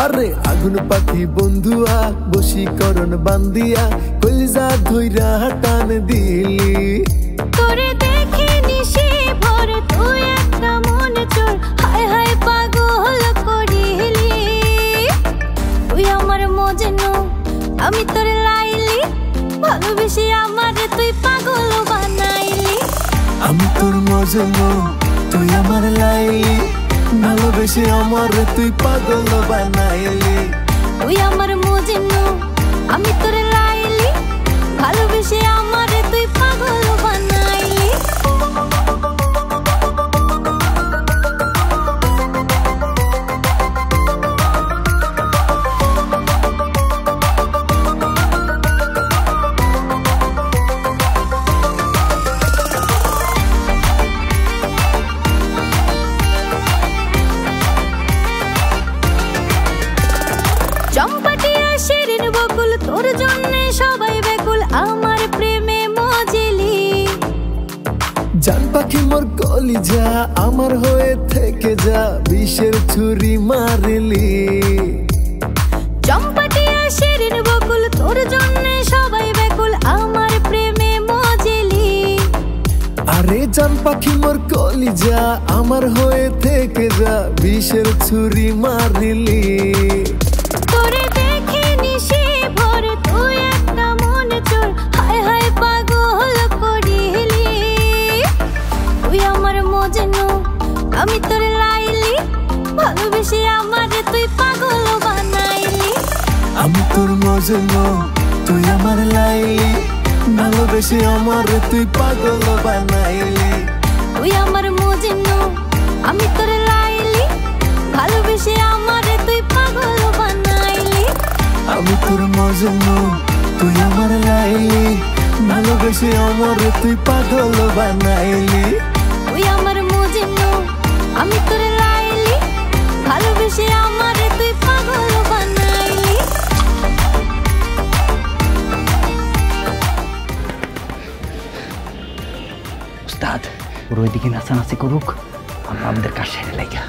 আরে আগুন পাখি বন্ধুয়া বশীকরণ বান্দিয়া কলিজা ধইরা টান দিলি তোরে দেখে নিশি ভর তুই একটা মন চোর হায় হায় পাগল করিলি তুই আমার মজনু আমি তোর লাইলি ভালোবেসে আমারে তুই পাগল বানাইলি আমি তোর মজনু তুই আমার লাইলি ভালোবেসে আমারে তুই পাগল বানাইলি তুই আমার মজনু আমি তোর লাইলি ভালোবেসে আমারে তুই পাগল বানাইলি চম্পাটিয়া শিরিন বকুল তোর জন্যে সবাই বেকুল আমার প্রেমে মজলি জান পাখি মোর কলিজা আমার হয়ে থেকে যা বিষের ছুরি মারলি চম্পাটিয়া শিরিন বকুল তোর জন্যে সবাই বেকুল আমার প্রেমে মজলি আরে জান পাখি মোর কলিজা আমার হয়ে থেকে যা বিষের ছুরি মারলি তোরে দেখে নিশি ভর তুই একটা মন চোর হায় হায় পাগল করিলি তুই আমার মজনু আমি তোর লাইলি ভালোবেসে আমারে তুই পাগল বানাইলি আমি তোর মজনু তুই আমার লাইলি ভালোবেসে আমারে তুই পাগল বানাইলি তুই আমার মজনু আমি তোর লাইলি ভালোবেসে আমারে তুই পাগল বানাইলি আমি তোর মজনু তুই আমার লাইলি ভালোবেসে আমারে তুই পাগল বানাইলি তুই আমার মজনু আমি তোর লাইলি ভালোবেসে আমারে তুই পাগল বানাইলি উস্তাদ ওর ওইদিকে নাচানাচি করুক আমরা আমাদের কাজ সেরে লাগা